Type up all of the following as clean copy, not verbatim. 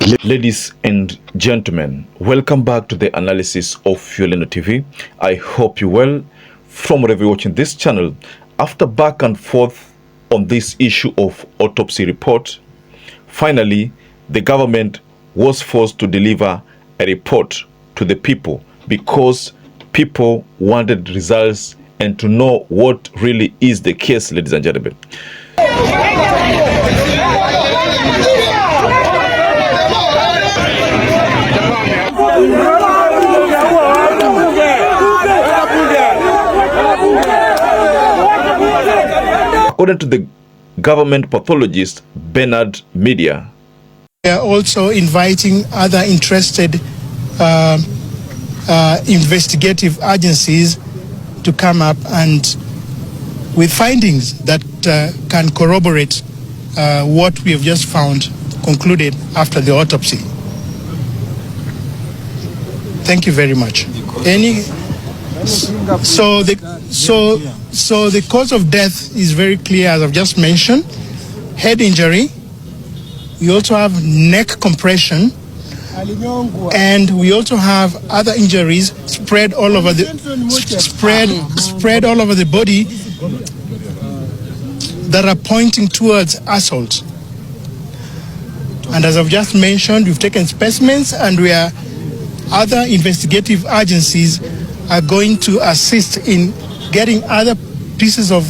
Ladies and gentlemen, welcome back to the analysis of YOLENO TV. I hope you well from wherever you're watching this channel. After back and forth on this issue of autopsy report, finally the government was forced to deliver a report to the people because people wanted results and to know what really is the case, ladies and gentlemen. According to the government pathologist Bernard Media, we are also inviting other interested investigative agencies to come up and with findings that can corroborate what we have just found concluded after the autopsy. Thank you very much. So the cause of death is very clear, as I've just mentioned. Head injury. We also have neck compression, and we also have other injuries spread all over the body that are pointing towards assault. And as I've just mentioned, we've taken specimens, and other investigative agencies are going to assist in getting other pieces of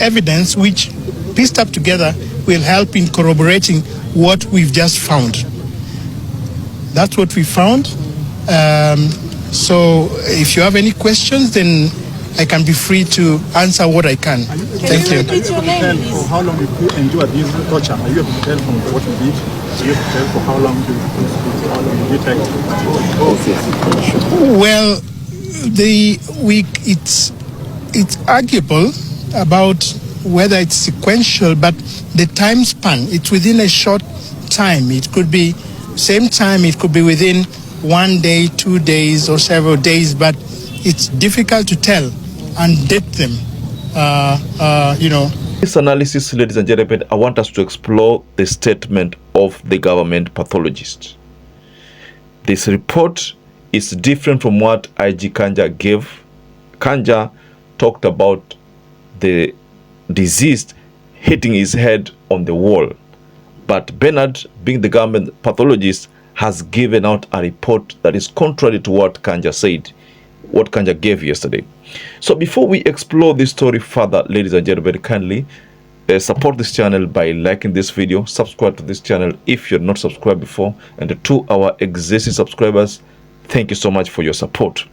evidence which, pieced up together, will help in corroborating what we've just found. That's what we found. So if you have any questions, then I can be free to answer what I can. Thank you. For how long you endure this torture? Are you able to tell from what you did? Are you able to tell for how long you take? Well, it's arguable about whether it's sequential, but the time span, it's within a short time. It could be same time, it could be within 1 day, 2 days, or several days, but it's difficult to tell and date them, This analysis, ladies and gentlemen, I want us to explore the statement of the government pathologist. This report is different from what IG KANJA gave. KANJA talked about the deceased hitting his head on the wall. But Bernard, being the government pathologist, has given out a report that is contrary to what KANJA said, what KANJA gave yesterday. So before we explore this story further, ladies and gentlemen, kindly support this channel by liking this video, subscribe to this channel if you're not subscribed before, and to our existing subscribers, thank you so much for your support.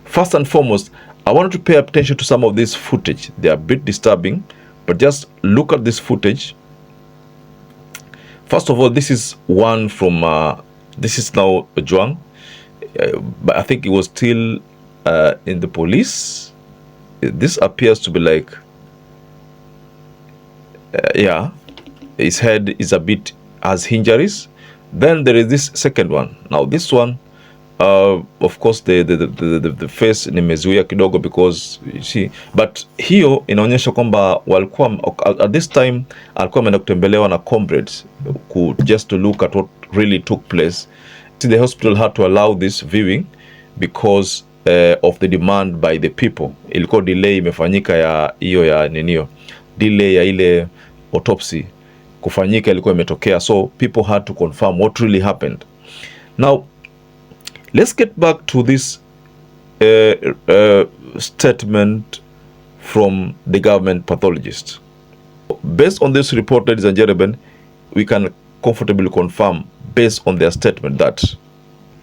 First and foremost, I want you to pay attention to some of this footage. They are a bit disturbing, but just look at this footage. First of all, this is one from, this is now Juang, but I think it was still in the police. This appears to be like, yeah, his head is a bit, has injuries. Then there is this second one. Now this one, of course the face nimezuia kidogo because you see, but hiyo inaonyesha kwamba walikuwa at this time alikuwa ameenda kutembelewa na comrades just to look at what really took place. The hospital had to allow this viewing because of the demand by the people. Ilikuwa delay imefanyika ya hiyo ya ninio, delay ya ile autopsy kufanyika ilikuwa imetokea, so people had to confirm what really happened. Now let's get back to this statement from the government pathologist. Based on this report, ladies and gentlemen, we can comfortably confirm, based on their statement, that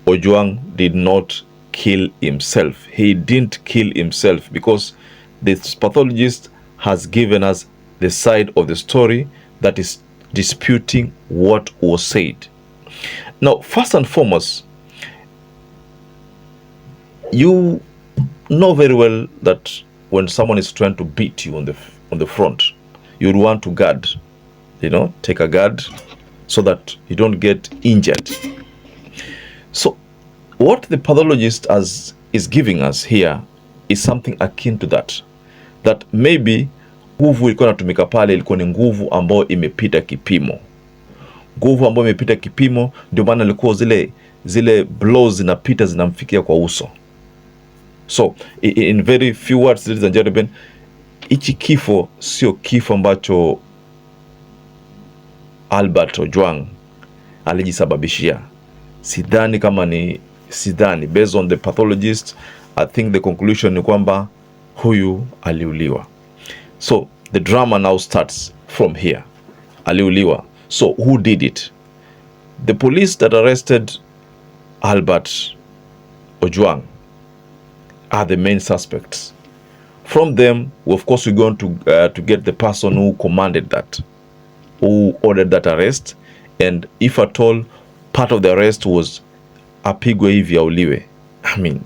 Ojwang did not kill himself. He didn't kill himself because this pathologist has given us the side of the story that is disputing what was said. Now, first and foremost, you know very well that when someone is trying to beat you on the front, you would want to guard, take a guard so that you don't get injured. So what the pathologist is giving us here is something akin to that maybe nguvu ilikuwa inatumika pale ilikuwa ni nguvu ambayo imepita kipimo, nguvu ambayo imepita kipimo, ndio maana alikuwa zile blows zinapita zinamfikia kwa uso. So in very few words, ladies and gentlemen, hichi kifo sio kifo ambacho Albert Ojwang alijisababishia. Sidhani based on the pathologist, I think the conclusion ni kwamba huyu aliuliwa. So the drama now starts from here. Aliuliwa. So who did it? The police that arrested Albert Ojwang are the main suspects. From them, of course, we're going to get the person who commanded that, who ordered that arrest, and if at all part of the arrest was apigwe hivi auliwe. I mean,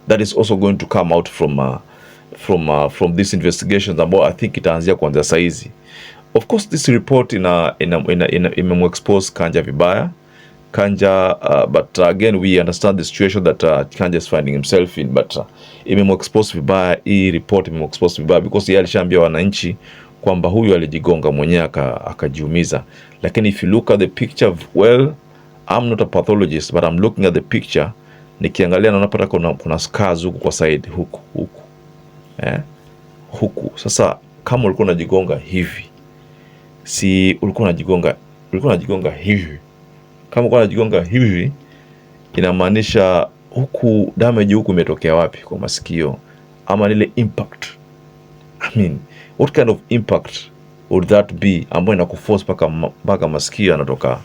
that is also going to come out from this investigations ambao I think itaanzia kuanzia saizi. Of course, this report imemexpose Kanja vibaya. Kanja, but again we understand the situation that Kanja is finding himself in, but imemexpose vibaya. Hii report imemexpose vibaya because yeye alishaambia wananchi kwamba huyu alijigonga mwenyewe akajiumiza. Lakini if you look at the picture, well, I'm not a pathologist, but I'm looking at the picture. Nikiangalia naona pata kuna scars huku kwa side huku. Huku. Sasa kama ulikuwa unajigonga hivi, si ulikuwa unajigonga hivi. Kama ulikuwa unajigonga hivi, inamaanisha huku damage huku imetokea wapi? Kwa masikio ama ile impact. I mean, what kind of impact would that be ambayo inakuforce mpaka masikio yanatoka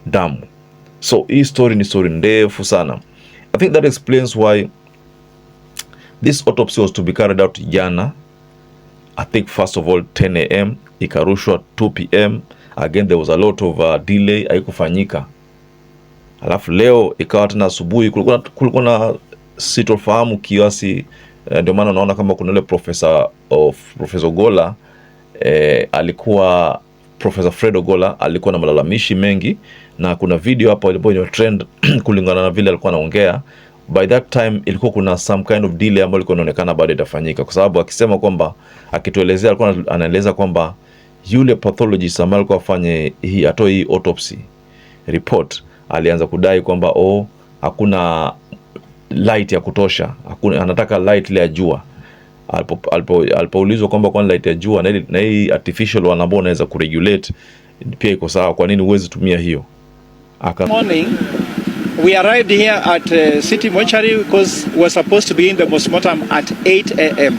damu? So hii story ni story ndefu sana. I think that explains why this autopsy was to be carried out jana. I think first of all 10 a.m. ikarushwa 2 p.m. Again there was a lot of delay, haikufanyika. Alafu leo ikawa tena asubuhi, kulikuwa na sitofahamu kiasi. Ndio maana naona kama kuna ile Professor Gola alikuwa Professor Fred Ogola alikuwa na malalamishi mengi, na kuna video hapo ilikuwa trend kulingana na vile alikuwa anaongea. By that time ilikuwa kuna some kind of delay ambayo ilikuwa inaonekana bado itafanyika, kwa sababu akisema kwamba, akituelezea alikuwa anaeleza kwamba yule pathologist ambaye alikuwa afanye atoe hii autopsy report alianza kudai kwamba hakuna light ya kutosha, anataka light ile ya jua. Alipoulizwa kwamba kwa light ya jua na hii artificial one ambayo inaweza kuregulate pia iko sawa, kwa nini huwezi tumia hiyo? Morning we arrived here at City Mortuary because we were supposed to begin the postmortem at 8 a.m.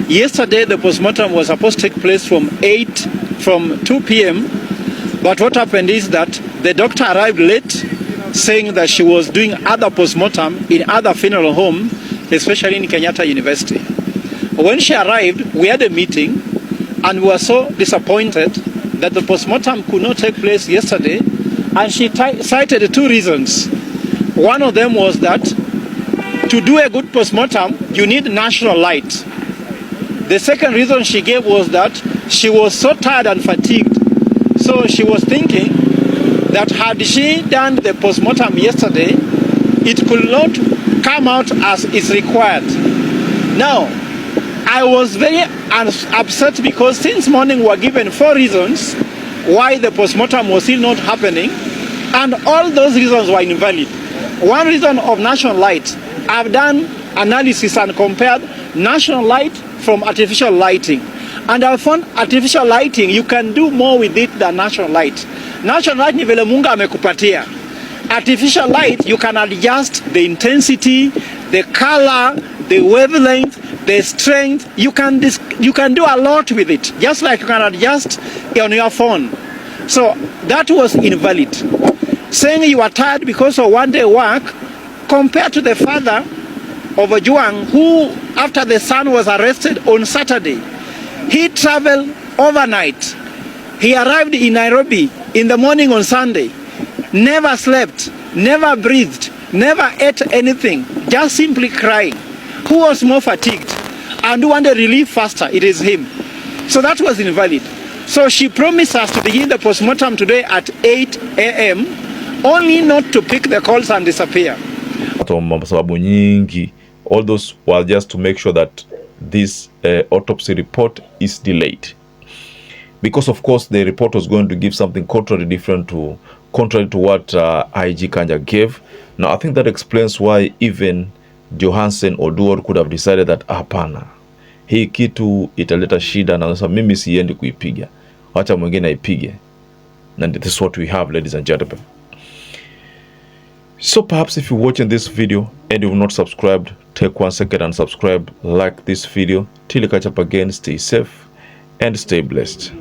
Yesterday the postmortem was supposed to take place from 2 p.m. But what happened is that the doctor arrived late, saying that she was doing other postmortem in other funeral home, especially in Kenyatta University. When she arrived, we had a meeting and we were so disappointed that the postmortem could not take place yesterday, and she cited 2 reasons. One of them was that to do a good postmortem, you need natural light. The second reason she gave was that she was so tired and fatigued. So she was thinking that had she done the postmortem yesterday, it could not come out as is required. Now, I was very upset because since morning we were given 4 reasons why the postmortem was still not happening, and all those reasons were invalid. One reason of natural light, I've done analysis and compared natural light from artificial lighting, and I found artificial lighting you can do more with it than natural light. Natural light ni vile Mungu amekupatia. Artificial light you can adjust the intensity, the color, the wavelength, the strength. You can do a lot with it, just like you can adjust on your phone. So that was invalid. Saying you are tired because of one day work, compared to the father of Ojwang, who after the son was arrested on Saturday, he traveled overnight. He arrived in Nairobi in the morning on Sunday, never slept, never breathed, never ate anything, just simply crying. Who was more fatigued and who wanted relief faster? It is him. So that was invalid. So she promised us to begin the postmortem today at 8 a.m. only not to pick the calls and disappear. Sababu nyingi, all those were just to make sure that this autopsy report is delayed. because of course the report was going to give something contrary to what IG Kanja gave. Now I think that explains why even Johansen or Duor could have decided that hapana, hii kitu italeta shida na sasa mimi siendi kuipiga, wacha mwingine aipige. And this is what we have, ladies and gentlemen. So perhaps if you're watching this video and you've not subscribed, take 1 second and subscribe, like this video. Till you catch up again, stay safe and stay blessed.